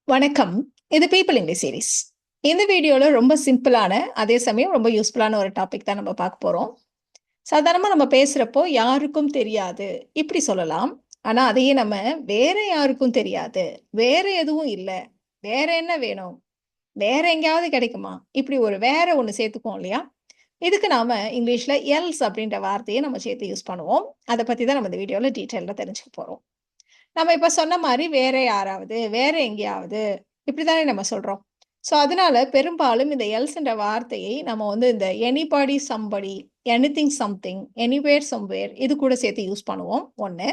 வணக்கம். இது people English series. இந்த வீடியோல ரொம்ப சிம்பிளான, அதே சமயம் ரொம்ப யூஸ்ஃபுல்லான ஒரு டாபிக் தான் நம்ம பார்க்க போறோம். சாதாரணமா நம்ம பேசுறப்போ, யாருக்கும் தெரியாது இப்படி சொல்லலாம். ஆனா, அதையே நம்ம வேற யாருக்கும் தெரியாது, வேற எதுவும் இல்ல, வேற என்ன வேணும், வேற எங்கேயாவது கிடைக்குமா? இப்படி ஒரு வேற ஒண்ணு சேர்த்துக்குவோம் இல்லையா? இதுக்கு நாம இங்கிலீஷ்ல எல்ஸ் அப்படின்ற வார்த்தைய நம்ம சேர்த்து யூஸ் பண்ணுவோம். அத பத்தி தான் நம்ம இந்த வீடியோல டீட்டெயிலா தெரிஞ்சுக்க போறோம். நம்ம இப்ப சொன்ன மாரி வேற யாராவது, வேற எங்கேயாவது இப்படித்தானே நம்ம சொல்றோம். ஸோ, அதனால பெரும்பாலும் இந்த எல்ஸ்ன்ற வார்த்தையை நம்ம வந்து இந்த anybody, somebody, anything, something, anywhere, somewhere இது கூட சேர்த்து யூஸ் பண்ணுவோம் 1.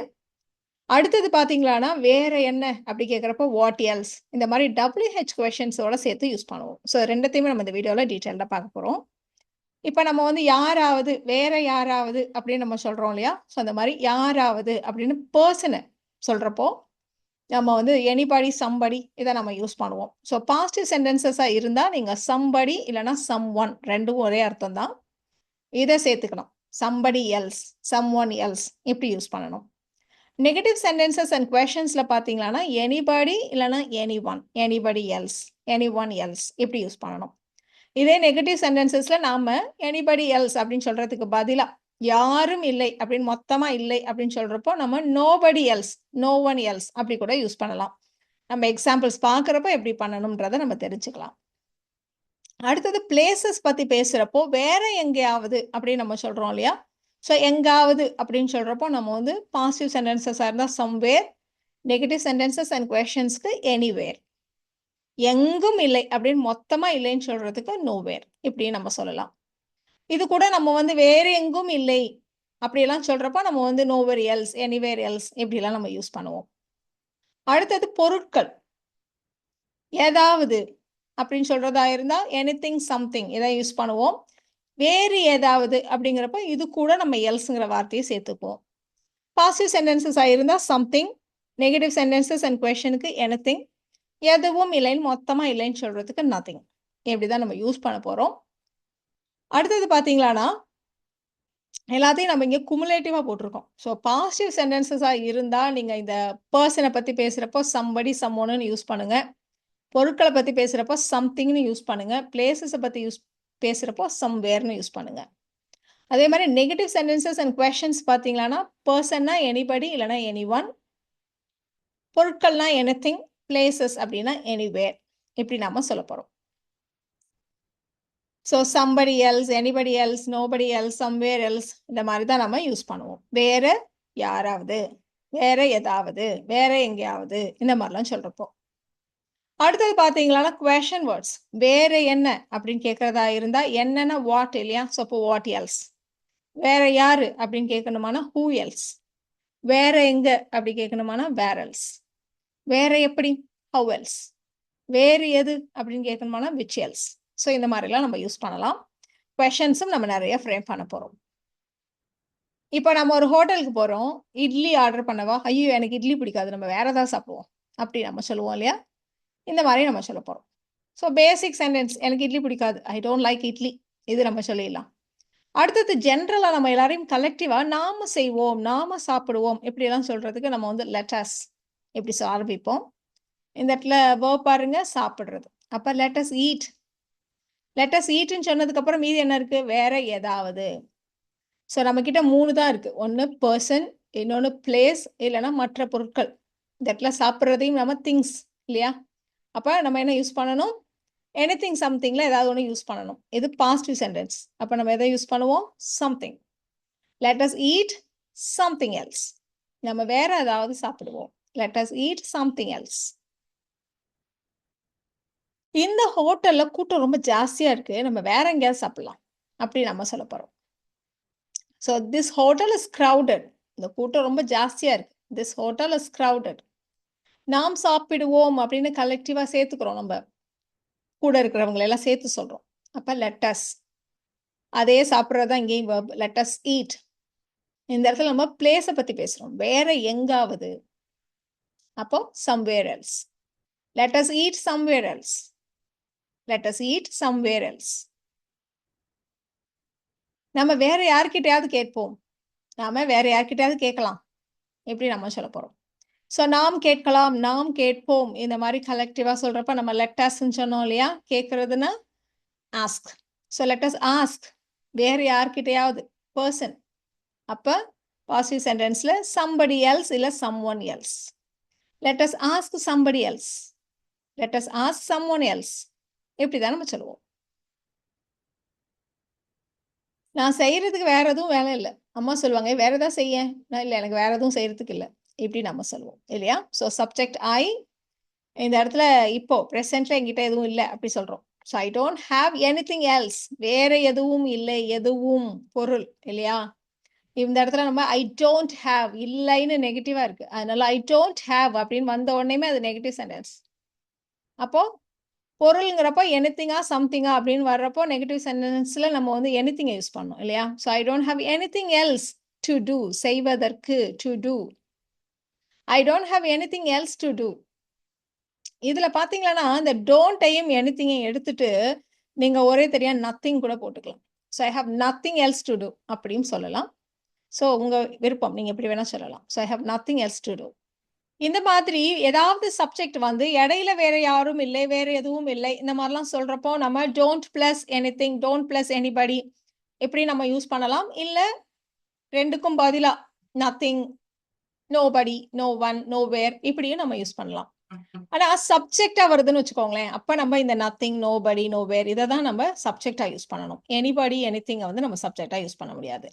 அடுத்தது பார்த்தீங்களான்னா, வேற என்ன அப்படி கேட்கிறப்போ வாட் எல்ஸ் இந்த மாரி WH கொஸ்டின்ஸோட சேர்த்து யூஸ் பண்ணுவோம். ஸோ 2த்தையுமே நம்ம இந்த வீடியோல டீட்டெயில்டா பார்க்க போறோம். இப்ப நம்ம வந்து யாராவது, வேற யாராவது அப்படின்னு நம்ம சொல்றோம் இல்லையா? ஸோ அந்த மாரி யாராவது அப்படின்னு பெர்சன சொல்றப்போ நம்ம வந்து எனிபடி, சம்படி இத நம்ம யூஸ் பண்ணுவோம். ஸோ பாசிட்டிவ் சென்டென்சஸா இருந்தா நீங்க சம்படி இல்லன்னா சம்ஒன் 2ம் ஒரே அர்த்தம் தான். இத சேர்த்துக்கணும். சம்படி எல்ஸ், சம்ஒன் எல்ஸ் இப்படி யூஸ் பண்ணணும். நெகட்டிவ் சென்டென்சஸ் அண்ட் குவெஷன்ஸ்ல பார்த்தீங்களான்னா, எனிபடி இல்லன்னா anyone, anybody else, anyone else இப்படி யூஸ் பண்ணணும். இதே நெகட்டிவ் சென்டென்சஸ்ல நாம எனிபடி எல்ஸ் அப்படின்னு சொல்றதுக்கு பதிலா, யாரும் இல்லை அப்படின்னு மொத்தமா இல்லை அப்படின்னு சொல்றப்போ, நம்ம nobody else, no one else அப்படி கூட யூஸ் பண்ணலாம். நம்ம எக்ஸாம்பிள்ஸ் பார்க்குறப்ப எப்படி பண்ணணும்ன்றத நம்ம தெரிஞ்சுக்கலாம். அடுத்தது பிளேசஸ் பத்தி பேசுறப்போ, வேற எங்கேயாவது அப்படின்னு நம்ம சொல்றோம் இல்லையா? ஸோ எங்காவது அப்படின்னு சொல்றப்போ, நம்ம வந்து பாசிட்டிவ் சென்டென்சஸா இருந்தா சம்வேர், நெகட்டிவ் சென்டென்சஸ் அண்ட் குவெஷன்ஸ்க்கு எனிவேர். எங்கும் இல்லை அப்படின்னு மொத்தமா இல்லைன்னு சொல்றதுக்கு நோவேர் இப்படி நம்ம சொல்லலாம். இது கூட நம்ம வந்து வேற எங்கும் இல்லை அப்படியெல்லாம் சொல்றப்ப நம்ம வந்து நோவேர் எல்ஸ், எனிவேர் எல்ஸ் இப்படிலாம் நம்ம யூஸ் பண்ணுவோம். அடுத்தது பொருட்கள். ஏதாவது அப்படின்னு சொல்றதா இருந்தா எனிதிங், சம்திங் இதை யூஸ் பண்ணுவோம். வேறு ஏதாவது அப்படிங்கிறப்ப இது கூட நம்ம எல்ஸ்ங்கிற வார்த்தையை சேர்த்துக்குவோம். பாசிட்டிவ் சென்டென்சஸ் இருந்தா சம்திங், நெகட்டிவ் சென்டென்சஸ் அண்ட் கொஸ்டினுக்கு எனிதிங், எதுவும் இல்லைன்னு மொத்தமா இல்லைன்னு சொல்றதுக்கு நத்திங். இப்படிதான் நம்ம யூஸ் பண்ண போறோம். அடுத்தது பார்த்தீங்களான்னா, எல்லாத்தையும் நம்ம இங்க குமுலேட்டிவா போட்டிருக்கோம். ஸோ பாசிட்டிவ் சென்டென்சஸா இருந்தா நீங்க இந்த பெர்சன பத்தி பேசுறப்போ சம்படி, சம்ஒன்னு யூஸ் பண்ணுங்க. பொருட்கள பத்தி பேசுறப்போ சம்திங்ன்னு யூஸ் பண்ணுங்க. பிளேஸஸ பத்தி பேசுறப்போ சம்வேர்ன்னு யூஸ் பண்ணுங்க. அதே மாரி நெகட்டிவ் சென்டென்சஸ் அண்ட் குவெஷன்ஸ் பார்த்தீங்களான்னா, பெர்சன்னா எனிபடி இல்லன்னா எனிஒன். பொருட்கள்னா எனிதிங், பிளேஸஸ் அப்படின்னா எனிவேர். இப்படி நாம சொல்லப் போறோம். So somebody else, anybody else, nobody else, somewhere else இந்த மாதிரி தான் நம்ம யூஸ் பண்ணுவோம். வேற யாராவது, வேற ஏதாவது, வேற எங்கேயாவது இந்த மாதிரிலாம் சொல்றப்போ. அடுத்தது பார்த்தீங்களான்னா குவெஷன் வேர்ட்ஸ். வேற என்ன அப்படின்னு கேட்கறதா இருந்தா என்னன்னா வாட் இல்லையா? ஸோ அப்போ வாட் எல்ஸ். வேற யாரு அப்படின்னு கேட்கணுமானா ஹூ எல்ஸ். வேற எங்க அப்படி கேட்கணுமானா வேர் எல்ஸ். வேற எப்படி? How else. வேறு எது அப்படின்னு கேட்கணுமானா விச் எல்ஸ். ஸோ இந்த மாதிரிலாம் நம்ம யூஸ் பண்ணலாம். கொஷன்ஸும் நம்ம நிறைய ஃப்ரேம் பண்ண போறோம். இப்போ நம்ம ஒரு ஹோட்டலுக்கு போறோம். இட்லி ஆர்டர் பண்ணவா? ஐயோ! எனக்கு இட்லி பிடிக்காது. நம்ம வேற ஏதாவது சாப்பிடுவோம். அப்படி நம்ம சொல்லுவோம் இல்லையா? இந்த மாதிரி நம்ம சொல்லப் போறோம். ஸோ பேசிக் சென்டென்ஸ் எனக்கு இட்லி பிடிக்காது. I don't like idli. இது நம்ம சொல்லிடலாம். அடுத்தது ஜென்ரலா நம்ம எல்லாரையும் கலெக்டிவா நாம செய்வோம், நாம சாப்பிடுவோம் இப்படியெல்லாம் சொல்றதுக்கு நம்ம வந்து லெட் அஸ் இப்படி ஆரம்பிப்போம். இந்த இடத்துல வெர்ப் பாருங்க சாப்பிடுறது. அப்ப let us eat. Let us ஈட்ன்னு சொன்னதுக்கு அப்புறம் மீதி என்ன இருக்கு? வேற ஏதாவது. ஸோ நம்மகிட்ட 3 தான் இருக்கு. ஒண்ணு பெர்சன், இன்னொன்னு பிளேஸ், இல்லன்னா மற்ற பொருட்கள். இந்த இடத்துல சாப்பிடுறதையும் நம்ம திங்ஸ் இல்லையா? அப்ப நம்ம என்ன யூஸ் பண்ணணும்? எனிதிங், சம்திங்ல ஏதாவது ஒண்ணு யூஸ் பண்ணணும். இது பாசிட்டிவ் சென்டென்ஸ். அப்ப நம்ம எதை யூஸ் பண்ணுவோம்? Something. Let us eat something else. நம்ம வேற ஏதாவது சாப்பிடுவோம். Let us eat something else. இந்த ஹோட்டல்ல கூட்டம் ரொம்ப ஜாஸ்தியா இருக்கு. நம்ம வேற எங்கேயாவது சாப்பிடலாம். அப்படி நம்ம சொல்லப் போறோம். So this hotel is crowded. இந்த கூட்டம் ரொம்ப ஜாஸ்தியா இருக்கு. This hotel is crowded. நாம் சாப்பிடுவோம் அப்படின்னு கலெக்டிவா சேர்த்துக்கிறோம் நம்ம. கூட இருக்கிறவங்களை எல்லாம் சேர்த்து சொல்றோம். அப்ப லெட் அஸ். அதே சாப்பிடுறது தான் இங்கேயும் வெர்ப். Let us eat. இந்த இடத்துல நம்ம பிளேஸ பத்தி பேசுறோம். வேற எங்காவது. அப்போ somewhere else. Let us eat somewhere else. Let us eat somewhere else. நம்ம வேற யார்கிட்டயாவது கேட்போம். நாம வேற யார்கிட்டயாவது கேட்கலாம். எப்படி நம்ம சொல்லப் போறோம். ஸோ நாம் கேட்கலாம், நாம் கேட்போம், இந்த மாதிரி கலெக்டிவாக சொல்கிறப்ப நம்ம லெட்டஸ்ன்னு சொன்னோம் இல்லையா? கேட்குறதுன்னா ஆஸ்க். ஸோ லெட்டஸ் ஆஸ்க் வேறு யார்கிட்டையாவது பர்சன். அப்போ பாசிட்டிவ் சென்டென்ஸில் somebody else இல்லை someone else. Let us ask somebody else. Let us ask someone else. இப்படி தான் நம்ம சொல்லுவோம். நான் செய்யறதுக்கு வேற எதுவும் வேலை இல்லை. அம்மா சொல்லுவாங்க வேற ஏதாவது செய்ய. நான் இல்லை எனக்கு வேற எதுவும் செய்யறதுக்கு இல்லை. இப்படி நம்ம சொல்லுவோம் இல்லையா? ஸோ சப்ஜெக்ட் ஐ இந்த இடத்துல இப்போ ப்ரெசென்ட்ல என்கிட்ட எதுவும் இல்லை அப்படி சொல்றோம். So I don't have anything else. வேற எதுவும் இல்லை, எதுவும் பொருள் இல்லையா? இந்த இடத்துல நம்ம ஐ டோன்ட் ஹாவ் இல்லைன்னு நெகட்டிவா இருக்கு. அதனால ஐ டோன்ட் ஹாவ் அப்படின்னு வந்த உடனேமே அது நெகட்டிவ் சென்டென்ஸ். அப்போ பொருளுங்கிறப்போ எனிதிங்கா சம்திங்கா அப்படின்னு வர்றப்போ நெகட்டிவ் சென்டென்ஸ்ல நம்ம வந்து எனிதிங் யூஸ் பண்ணோம் இல்லையா? So I don't have anything else to do. செய்வதற்கு to do. I don't have anything else to do. இதுல பாத்தீங்கன்னா இந்த டோன்ட்டையும் எனிதிங்கையும் எடுத்துட்டு நீங்க ஒரே தெரியா நத்திங் கூட போட்டுக்கலாம். So I have nothing else to do அப்படின்னு சொல்லலாம். ஸோ உங்க விருப்பம், நீங்க எப்படி வேணா சொல்லலாம். So I have nothing else to do. இந்த மாதிரி ஏதாவது சப்ஜெக்ட் வந்து இடையில வேற யாரும் இல்லை, வேற எதுவும் இல்லை, இந்த மாதிரிலாம் சொல்றப்போ நம்ம don't plus anything, don't plus anybody இப்படி நம்ம யூஸ் பண்ணலாம். இல்ல ரெண்டுக்கும் பதிலா nothing, nobody, no one, nowhere இப்படியும் நம்ம யூஸ் பண்ணலாம். ஆனா சப்ஜெக்டா வருதுன்னு வச்சுக்கோங்களேன், அப்ப நம்ம இந்த நத்திங், நோபடி, நோ வேர் இதை தான் நம்ம சப்ஜெக்டா யூஸ் பண்ணணும். எனிபடி, எனிதிங் வந்து நம்ம சப்ஜெக்டா யூஸ் பண்ண முடியாது.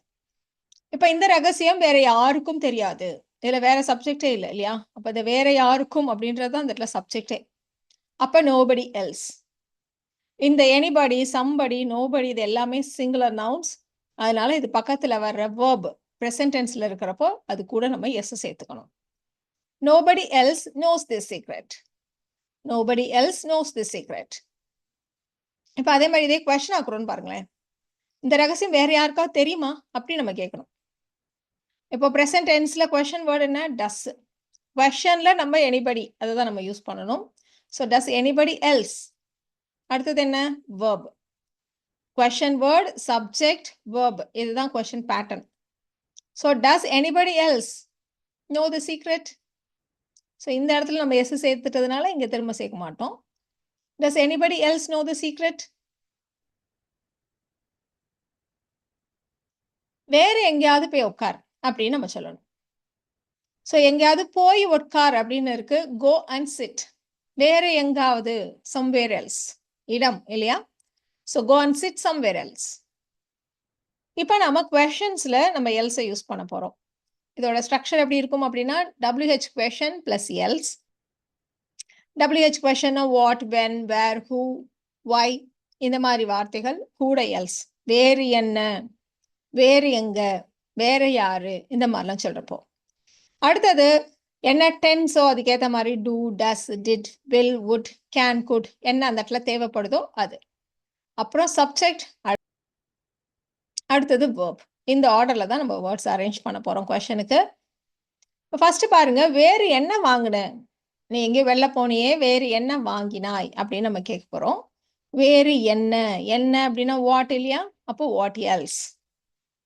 இப்ப இந்த ரகசியம் வேற யாருக்கும் தெரியாது. இதுல வேற சப்ஜெக்டே இல்லை இல்லையா? அப்ப இந்த வேற யாருக்கும் அப்படின்றது தான் இந்த இடத்துல சப்ஜெக்டே. அப்ப நோபடி எல்ஸ். இந்த எனிபடி, சம்படி, நோபடி இது எல்லாமே சிங்குலர் நவுன்ஸ். அதனால இது பக்கத்துல வர்ற வேர்ப் பிரசன்ட் டென்ஸ்ல இருக்கிறப்போ அது கூட நம்ம எஸ் சேர்த்துக்கணும். Nobody else nose this secret. Nobody else nose this secret. இப்ப அதே மாதிரி இதே கொஸ்டின் ஆக்குறோம்னு பாருங்களேன். இந்த ரகசியம் வேற யாருக்காவது தெரியுமா அப்படி நம்ம கேட்கணும். இப்போ ப்ரெசன்ட் டென்ஸ்ல கொஸ்டின் வேர்டு என்ன? டஸ். கொஸ்டின்ல நம்ம எனிபடி அதை தான் நம்ம யூஸ் பண்ணணும். So does anybody else. அடுத்தது என்ன? Verb. Question word, subject, verb இதுதான் question pattern. So does anybody else know the secret. So இந்த இடத்துல நம்ம எஸ் சேர்த்துட்டதுனால இங்க திரும்ப சேர்க்க மாட்டோம். Does anybody else know the secret. வேற எங்கேயாவது போய் உட்கார் அப்படின்னு நம்ம சொல்லணும். ஸோ எங்கேயாவது போய் உட்கார் அப்படின்னு இருக்கு. Go and sit. வேற எங்காவது சம்வேர் எல்ஸ் இடம் இல்லையா? So go and sit somewhere else. இப்போ நம்ம கொஷன்ஸ்ல நம்ம எல்ஸை யூஸ் பண்ண போறோம். இதோட ஸ்ட்ரக்சர் எப்படி இருக்கும் அப்படின்னா WH question plus else. WH கொஷன்னா what, when, where, who, why இந்த மாதிரி வார்த்தைகள் கூட எல்ஸ். வேறு என்ன, வேறு எங்க, வேற யாரு இந்த மாதிரிலாம் சொல்றப்போ. அடுத்தது என்ன டென்ஸோ அதுக்கேற்ற மாதிரி do, does, did, will, would, can, could என்ன அந்த இடத்துல தேவைப்படுதோ அது. அப்புறம் சப்ஜெக்ட், அடுத்தது வேர்ப். இந்த ஆர்டர்ல தான் நம்ம வேர்ட்ஸ் அரேஞ்ச் பண்ண போறோம் கொஸ்டனுக்கு. ஃபர்ஸ்ட் பாருங்க, வேறு என்ன வாங்கின, நீ எங்கேயோ வெளில போனியே வேறு என்ன வாங்கினாய் அப்படின்னு நம்ம கேட்க போறோம். வேறு என்ன, என்ன அப்படின்னா வாட் இல்லையா? அப்போ வாட் எல்ஸ்.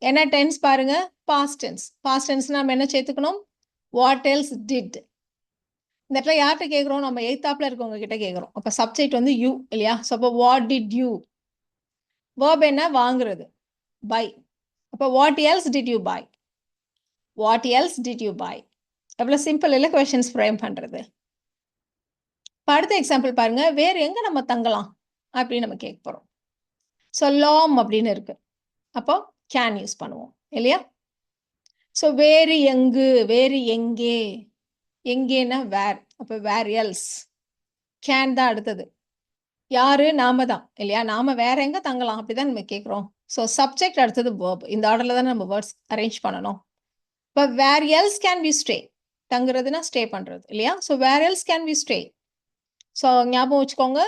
என்ன டென்ஸ் பாருங்க? Past tense. பாஸ்ட் டென்ஸ் நம்ம என்ன சேர்த்துக்கணும்? What else did. இந்த இடத்துல யார்கிட்ட கேட்குறோம்? நம்ம எய்த்தாப்ல இருக்கவங்க கிட்ட கேட்குறோம். அப்போ சப்ஜெக்ட் வந்து யூ இல்லையா? ஸோ அப்போ வாட் டிட் யூ. வேர்ப் என்ன? வாங்குறது, பை. அப்போ what else did you buy. What else did you buy. எவ்வளோ சிம்பிள் இல்லை கொஸ்டின்ஸ் ஃப்ரேம் பண்ணுறது. இப்போ அடுத்த எக்ஸாம்பிள் பாருங்க, வேறு எங்கே நம்ம தங்கலாம் அப்படின்னு நம்ம கேட்க போகிறோம். ஸோ லாம் அப்படின்னு இருக்கு. அப்போ கேன் யூஸ் பண்ணுவோம் இல்லையா? ஸோ வேறு எங்கு, வேறு எங்கே, எங்கேன்னா வேர். அப்போ வேர் எல்ஸ். கேன் தான் அடுத்தது. யாரு? நாம தான் இல்லையா? நாம வேற எங்க தங்கலாம் அப்படிதான் நம்ம கேட்குறோம். ஸோ சப்ஜெக்ட் அடுத்தது வேர்ப். இந்த ஆர்டர்ல தான் நம்ம வேர்ட்ஸ் அரேஞ்ச் பண்ணணும். இப்போ where else can we stay. தங்குறதுன்னா ஸ்டே பண்றது இல்லையா? So where else can we stay. So ஞாபகம் வச்சுக்கோங்க,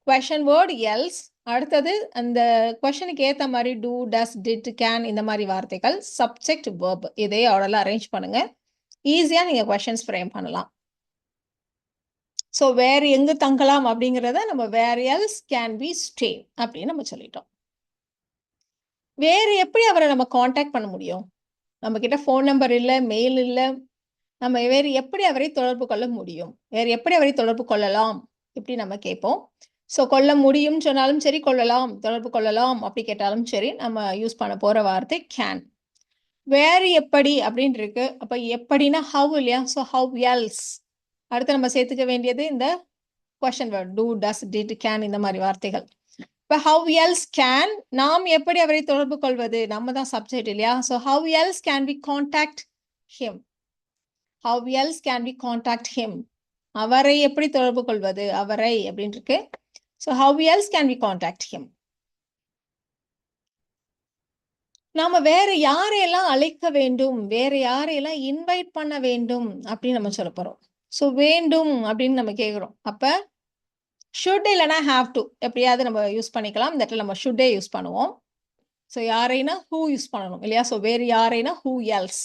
கொஷன் வேர்டு எல்ஸ், அடுத்தது அந்த கொஷனுக்கு ஏற்ற மாதிரி டூ, டஸ், டிட், கேன் இந்த மாதிரி வார்த்தைகள், சப்ஜெக்ட், வேர்ப் இதே ஆர்டர்ல அரேஞ்ச் பண்ணுங்க. ஈஸியா நீங்க கொஷன்ஸ் ஃப்ரேம் பண்ணலாம். ஸோ வேறு எங்கு தங்கலாம் அப்படிங்கிறத நம்ம where else can we stay அப்படின்னு நம்ம சொல்லிட்டோம். வேறு எப்படி அவரை நம்ம காண்டாக்ட் பண்ண முடியும்? நம்ம கிட்ட ஃபோன் நம்பர் இல்லை, மெயில் இல்லை, நம்ம வேறு எப்படி அவரை தொடர்பு கொள்ள முடியும், வேறு எப்படி அவரை தொடர்பு கொள்ளலாம் இப்படி நம்ம கேட்போம். ஸோ கொள்ள முடியும் சொன்னாலும் சரி, கொள்ளலாம், தொடர்பு கொள்ளலாம் அப்படி கேட்டாலும் சரி, நம்ம யூஸ் பண்ண போற வார்த்தை கேன். வேறு எப்படி அப்படின்னு இருக்கு. அப்ப எப்படின்னா ஹவ் இல்லையா? So how else. அடுத்து நம்ம சேர்த்துக்க வேண்டியது இந்த question word do, does, did, can இந்த மாதிரி வார்த்தைகள். இப்போ ஹவ் எல்ஸ் கேன், நாம் எப்படி அவரை தொடர்பு கொள்வது, நம்ம தான் சப்ஜெக்ட் இல்லையா? So how else can we contact him, how else can we contact him, அவரை எப்படி தொடர்பு கொள்வது, அவரை அப்படின்னு இருக்கு. So how else can we contact him. நாம வேற யாரையெல்லாம் அழைக்க வேண்டும், வேற யாரையெல்லாம் இன்வைட் பண்ண வேண்டும் அப்படின்னு நம்ம சொல்ல போறோம். ஸோ வேண்டும் அப்படின்னு நம்ம கேட்குறோம். அப்ப ஷுட் இல்லைன்னா ஹாவ் டு எப்படியாவது நம்ம யூஸ் பண்ணிக்கலாம். இந்த இடத்துல நம்ம ஷுட்டே யூஸ் பண்ணுவோம். ஸோ யாரைனா ஹூ யூஸ் பண்ணணும் இல்லையா? ஸோ வேறு யாரைனா ஹூ எல்ஸ்.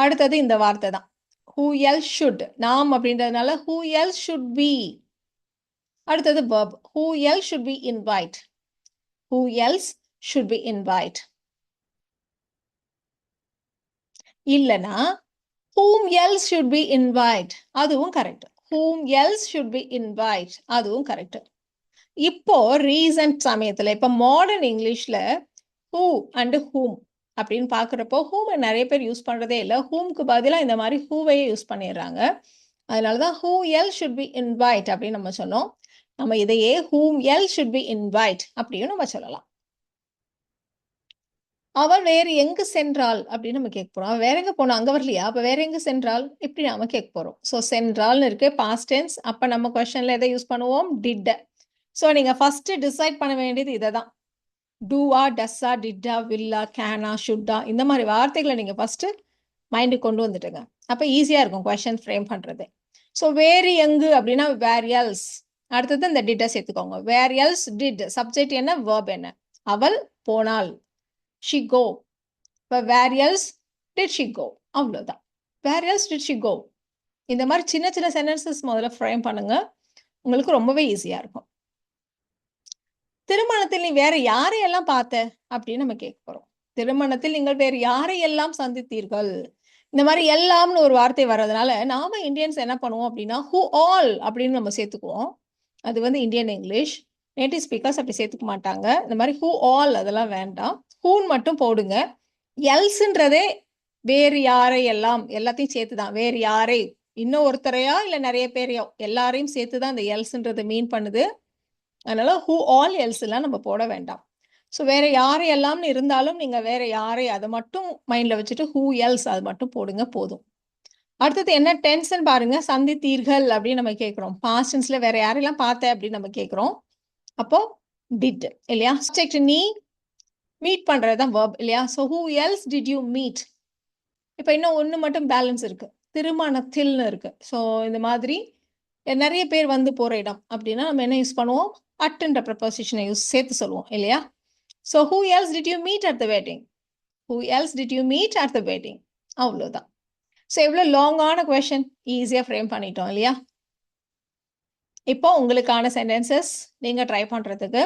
அடுத்தது இந்த வார்த்தை தான், ஹூ எல்ஸ் ஷுட், நாம் அப்படின்றதுனால ஹூ எல்ஸ் ஷுட் பி. அடுத்தது verb, who else should we invite, who else should we invite. இல்லனா whom else should we invite, அதுவும் correct. whom else should we invite, அதுவும் கரெக்ட். இப்போ ரீசன்ட் சமயத்துல இப்ப modern இங்கிலீஷ்ல who and whom அப்படின்னு பாக்குறப்போ whom நிறைய பேர் யூஸ் பண்றதே இல்லை. whomக்கு பதிலா இந்த மாதிரி whoவையே யூஸ் பண்ணிடுறாங்க. அதனாலதான் who else should we invite அப்படின்னு நம்ம சொன்னோம். நம்ம இதையே whom else should we invite அப்படியும் நம்ம சொல்லலாம். அவள் வேறு எங்கு சென்றாள் அப்படின்னு நம்ம கேட்க போறோம். அவள் வேற எங்க போனோம், அங்க வரலையா, அப்ப வேற எங்க சென்றாள் இப்படி நாம கேட்க போறோம். ஸோ சென்றால்னு இருக்கு பாஸ்ட் டென்ஸ். அப்ப நம்ம கொஸ்டின்ல எதை யூஸ் பண்ணுவோம், டிட். ஸோ நீங்க ஃபர்ஸ்ட் டிசைட் பண்ண வேண்டியது இதை தான். டூவா, டஸ்ஸா, டிட்டா, வில்லா, கேனா, ஷுட்டா இந்த மாதிரி வார்த்தைகளை நீங்க ஃபர்ஸ்ட் மைண்டுக்கு கொண்டு வந்துட்டுங்க. அப்ப ஈஸியா இருக்கும் கொஸ்டின் ஃப்ரேம் பண்றது. ஸோ வேறு எங்கு அப்படின்னா வேர் எல்ஸ். அடுத்தது இந்த டிட்டை சேர்த்துக்கோங்க. வேர் எல்ஸ் டிட், சப்ஜெக்ட் என்ன, வேர்ப் என்ன, அவள் போனாள், she go. இப்போ where else did she go, அவ்வளோதான். where else did she go. இந்த மாதிரி சின்ன சின்ன சென்டென்சஸ் முதல்ல ஃப்ரேம் பண்ணுங்க, உங்களுக்கு ரொம்பவே ஈஸியா இருக்கும். திருமணத்தில் நீ வேற யாரையெல்லாம் பார்த்த அப்படின்னு நம்ம கேட்க போறோம். திருமணத்தில் நீங்கள் வேறு யாரையெல்லாம் சந்தித்தீர்கள். இந்த மாதிரி எல்லாம்னு ஒரு வார்த்தை வர்றதுனால நாம இந்தியன்ஸ் என்ன பண்ணுவோம் அப்படின்னா who all அப்படின்னு நம்ம சேர்த்துக்குவோம். அது வந்து இந்தியன் இங்கிலீஷ். நேட்டிவ் ஸ்பீக்கர்ஸ் அப்படி சேர்த்துக்க மாட்டாங்க. இந்த மாதிரி who all அதெல்லாம் வேண்டாம், whoன்னு மட்டும் போடுங்க. எல்ஸ்ன்றதே வேறு யாரை எல்லாம், எல்லாத்தையும் சேர்த்துதான். வேறு யாரை, இன்னும் ஒருத்தரையா இல்ல நிறைய பேரையோ எல்லாரையும் சேர்த்துதான் இந்த எல்ஸ்ன்றது மீன் பண்ணுது. அதனால who all else எல்லாம் நம்ம போட வேண்டாம். ஸோ வேற யாரை எல்லாம்னு இருந்தாலும் நீங்க வேற யாரை அதை மட்டும் மைண்ட்ல வச்சுட்டு who else அது மட்டும் போடுங்க போதும். அடுத்தது என்ன டென்ஷன் பாருங்க, சந்தித்தீர்கள் அப்படின்னு நம்ம கேட்கிறோம். பாஸ்ட் டென்ஸ்ல வேற யாரெல்லாம் பார்த்த அப்படின்னு நம்ம கேட்கிறோம். அப்போ டிட் இல்லையா? சப்ஜெக்ட் நீ, மீட் பண்றதுதான் verb இல்லையா? So who else did you meet. இப்போ இன்னும் ஒன்று மட்டும் பேலன்ஸ் இருக்கு, திருமணத்தில்னு இருக்கு. ஸோ இந்த மாதிரி நிறைய பேர் வந்து போற இடம் அப்படின்னா நம்ம என்ன யூஸ் பண்ணுவோம், அட்ன்ற ப்ரப்போசிஷனை சேர்த்து சொல்லுவோம் இல்லையா? So who else did you meet at the wedding, who else did you meet at the wedding, அவ்வளோதான். ஸோ எவ்வளோ லாங்கான கொஸ்டின் ஈஸியாக ஃப்ரேம் பண்ணிட்டோம் இல்லையா? இப்போ உங்களுக்கான சென்டென்சஸ் நீங்க ட்ரை பண்றதுக்கு.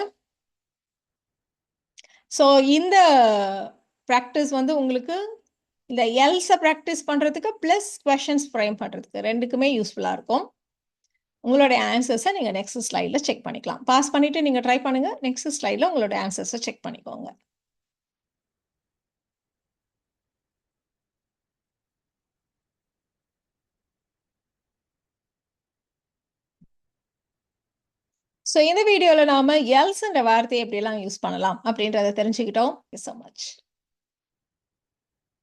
ஸோ இந்த ப்ராக்டிஸ் வந்து உங்களுக்கு இந்த எல்ஸை ப்ராக்டிஸ் பண்றதுக்கு ப்ளஸ் கொஸ்டின்ஸ் ஃப்ரேம் பண்றதுக்கு ரெண்டுக்குமே யூஸ்ஃபுல்லாக இருக்கும். உங்களுடைய ஆன்சர்ஸை நீங்கள் நெக்ஸ்ட் ஸ்லைடில் செக் பண்ணிக்கலாம். பாஸ் பண்ணிவிட்டு நீங்கள் ட்ரை பண்ணுங்கள், நெக்ஸ்ட் ஸ்லைடில் உங்களோட ஆன்சர்ஸை செக் பண்ணிக்கோங்க. ஸோ இந்த வீடியோவில் நாம எல்ஸ்ன்ற வார்த்தையை எப்படியெல்லாம் யூஸ் பண்ணலாம் அப்படின்றத தெரிஞ்சுக்கிட்டோம். Thank you so much.